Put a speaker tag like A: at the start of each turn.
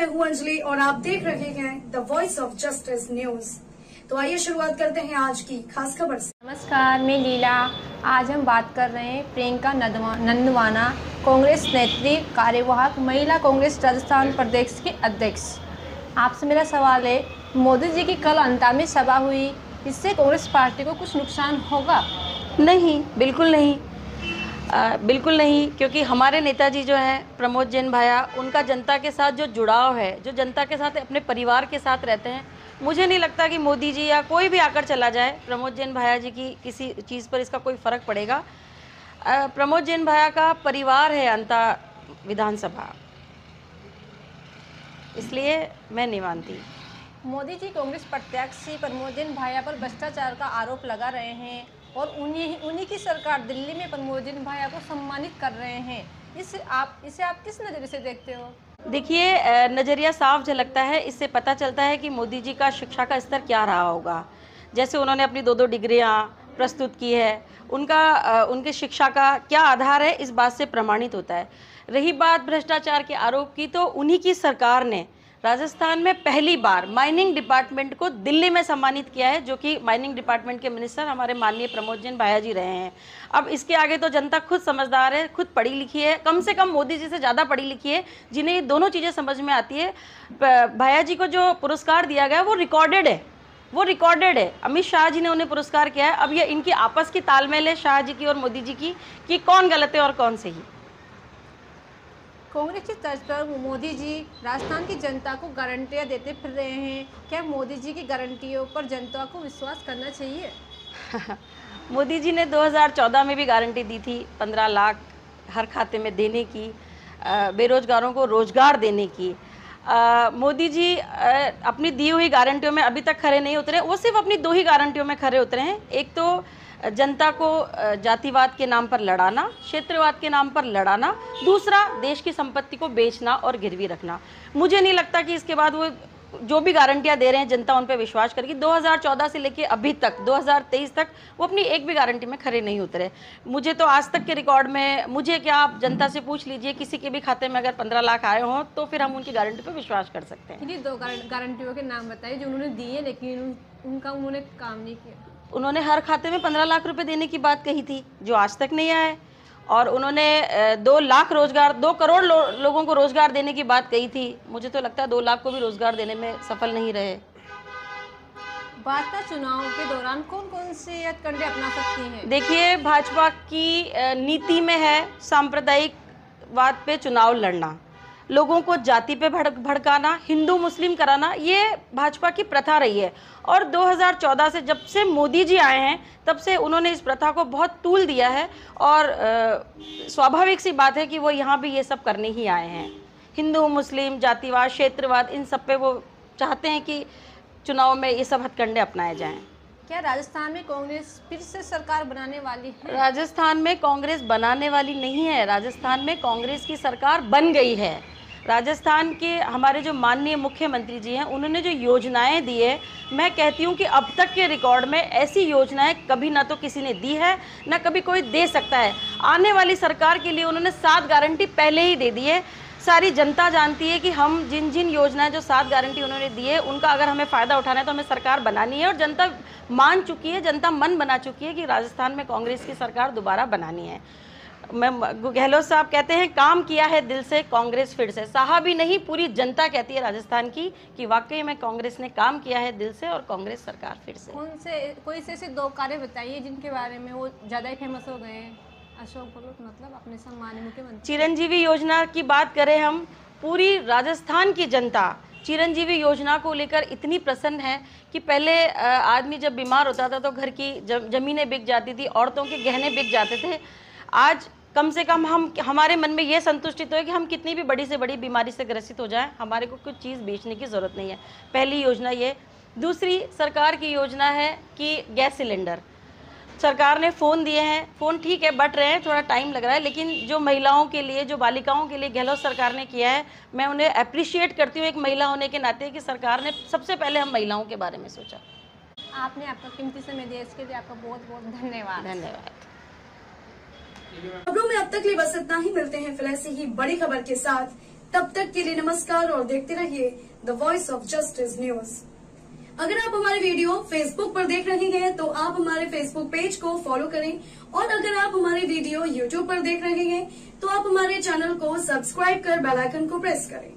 A: मैं हूं अंजलि और आप देख रहे हैं the voice of justice news. तो आइए शुरुआत करते हैं आज की खास खबर से।
B: नमस्कार, मैं लीला। आज हम बात कर रहे हैं प्रियंका नंदवाना, कांग्रेस नेत्री, कार्यवाहक महिला कांग्रेस राजस्थान प्रदेश की अध्यक्ष। आपसे मेरा सवाल है, मोदी जी की कल अंतामी सभा हुई, इससे कांग्रेस पार्टी को कुछ नुकसान होगा?
C: नहीं, बिल्कुल नहीं, बिल्कुल नहीं, क्योंकि हमारे नेताजी जो हैं प्रमोद जैन भाया, उनका जनता के साथ जो जुड़ाव है, जो जनता के साथ अपने परिवार के साथ रहते हैं, मुझे नहीं लगता कि मोदी जी या कोई भी आकर चला जाए प्रमोद जैन भाया जी की किसी चीज़ पर इसका कोई फ़र्क पड़ेगा। प्रमोद जैन भाया का परिवार है अंता विधानसभा, इसलिए मैं नहीं मानती।
B: मोदी जी कांग्रेस प्रत्याशी प्रमोद जैन भाया पर भ्रष्टाचार का आरोप लगा रहे हैं और उन्हीं की सरकार दिल्ली में प्रमोद जैन भाया को सम्मानित कर रहे हैं। इसे आप किस नज़रिए से देखते हो?
C: देखिए, नज़रिया साफ झलकता है, इससे पता चलता है कि मोदी जी का शिक्षा का स्तर क्या रहा होगा। जैसे उन्होंने अपनी 2-2 डिग्रियां प्रस्तुत की है, उनके शिक्षा का क्या आधार है, इस बात से प्रमाणित होता है। रही बात भ्रष्टाचार के आरोप की, तो उन्हीं की सरकार ने राजस्थान में पहली बार माइनिंग डिपार्टमेंट को दिल्ली में सम्मानित किया है, जो कि माइनिंग डिपार्टमेंट के मिनिस्टर हमारे माननीय प्रमोद जैन भाया जी रहे हैं। अब इसके आगे तो जनता खुद समझदार है, खुद पढ़ी लिखी है, कम से कम मोदी जी से ज़्यादा पढ़ी लिखी है, जिन्हें ये दोनों चीज़ें समझ में आती है। भाया जी को जो पुरस्कार दिया गया वो रिकॉर्डेड है। अमित शाह जी ने उन्हें पुरस्कार किया है। अब ये इनकी आपस की तालमेल है, शाह जी की और मोदी जी की, कि कौन गलत है और कौन सही।
B: कांग्रेस की तर्ज पर मोदी जी राजस्थान की जनता को गारंटियां देते फिर रहे हैं। क्या मोदी जी की गारंटियों पर जनता को विश्वास करना चाहिए?
C: मोदी जी ने 2014 में भी गारंटी दी थी 15 लाख हर खाते में देने की, बेरोजगारों को रोजगार देने की। मोदी जी अपनी दी हुई गारंटियों में अभी तक खरे नहीं उतरे। वो सिर्फ अपनी 2 ही गारंटियों में खरे उतरे हैं। एक तो जनता को जातिवाद के नाम पर लड़ाना, क्षेत्रवाद के नाम पर लड़ाना, दूसरा देश की संपत्ति को बेचना और गिरवी रखना। मुझे नहीं लगता कि इसके बाद वो जो भी गारंटियां दे रहे हैं जनता उन पर विश्वास करेगी। 2014 से लेके अभी तक 2023 तक वो अपनी एक भी गारंटी में खरे नहीं उतरे। मुझे तो आज तक के रिकॉर्ड में, मुझे क्या, आप जनता से पूछ लीजिए, किसी के भी खाते में अगर 15 लाख आए हों तो फिर हम उनकी गारंटी पर विश्वास कर सकते हैं।
B: 2 गारंटियों के नाम बताइए जो उन्होंने दिए लेकिन उन्होंने काम नहीं किया।
C: उन्होंने हर खाते में 15 लाख रुपए देने की बात कही थी, जो आज तक नहीं आया है। और उन्होंने 2 लाख रोजगार, 2 करोड़ लोगों को रोजगार देने की बात कही थी। मुझे तो लगता है 2 लाख को भी रोजगार देने में सफल नहीं रहे।
B: भाजपा चुनाव के दौरान कौन कौन से हथकंडे अपना सकती है?
C: देखिए, भाजपा की नीति में है सांप्रदायिकवाद पे चुनाव लड़ना, लोगों को जाति पे भड़काना, हिंदू मुस्लिम कराना, ये भाजपा की प्रथा रही है। और 2014 से, जब से मोदी जी आए हैं, तब से उन्होंने इस प्रथा को बहुत तूल दिया है। और स्वाभाविक सी बात है कि वो यहाँ भी ये सब करने ही आए हैं। हिंदू मुस्लिम, जातिवाद, क्षेत्रवाद, इन सब पे वो चाहते हैं कि चुनाव में ये सब हथकंडे अपनाए जाएं।
B: क्या राजस्थान में कांग्रेस फिर से सरकार बनाने वाली है?
C: राजस्थान में कांग्रेस बनाने वाली नहीं है, राजस्थान में कांग्रेस की सरकार बन गई है। राजस्थान के हमारे जो माननीय मुख्यमंत्री जी हैं, उन्होंने जो योजनाएं दी है, मैं कहती हूं कि अब तक के रिकॉर्ड में ऐसी योजनाएं कभी ना तो किसी ने दी है, ना कभी कोई दे सकता है। आने वाली सरकार के लिए उन्होंने 7 गारंटी पहले ही दे दी है। सारी जनता जानती है कि हम जिन योजनाएं, जो 7 गारंटी उन्होंने दी है, उनका अगर हमें फ़ायदा उठाना है तो हमें सरकार बनानी है। और जनता मान चुकी है, जनता मन बना चुकी है कि राजस्थान में कांग्रेस की सरकार दोबारा बनानी है। गहलोत साहब कहते हैं काम किया है दिल से कांग्रेस फिर से। साहब ही नहीं, पूरी जनता कहती है राजस्थान की कि वाकई में कांग्रेस ने काम किया है दिल से और कांग्रेस सरकार फिर से।
B: कोई से 2 कार्य बताइए जिनके बारे में वो ज़्यादा ही फेमस हो गए हैं। अशोक गहलोत मतलब अपने सम्मानीय मुख्यमंत्री।
C: चिरंजीवी योजना की बात करें हम, पूरी राजस्थान की जनता चिरंजीवी योजना को लेकर इतनी प्रसन्न है कि पहले आदमी जब बीमार होता था तो घर की जमीनें बिक जाती थी, औरतों के गहने बिक जाते थे। आज कम से कम हमारे मन में ये संतुष्टि तो है कि हम कितनी भी बड़ी से बड़ी बीमारी से ग्रसित हो जाएं, हमारे को कुछ चीज़ बेचने की ज़रूरत नहीं है। पहली योजना ये। दूसरी सरकार की योजना है कि गैस सिलेंडर सरकार ने फ़ोन दिए हैं। फ़ोन ठीक है, बट रहे हैं, थोड़ा टाइम लग रहा है, लेकिन जो महिलाओं के लिए, जो बालिकाओं के लिए गहलोत सरकार ने किया है, मैं उन्हें अप्रिशिएट करती हूँ एक महिला होने के नाते कि सरकार ने सबसे पहले हम महिलाओं के बारे में सोचा।
B: आपने आपका कीमती समय दिया, इसके लिए आपका बहुत बहुत धन्यवाद।
A: खबरों में अब तक लिए बस इतना ही। मिलते हैं फिर ऐसी ही बड़ी खबर के साथ। तब तक के लिए नमस्कार और देखते रहिए the voice of justice news. अगर आप हमारे वीडियो फेसबुक पर देख रहे हैं तो आप हमारे फेसबुक पेज को फॉलो करें, और अगर आप हमारे वीडियो यूट्यूब पर देख रहे हैं तो आप हमारे चैनल को सब्सक्राइब कर बेल आइकन को प्रेस करें।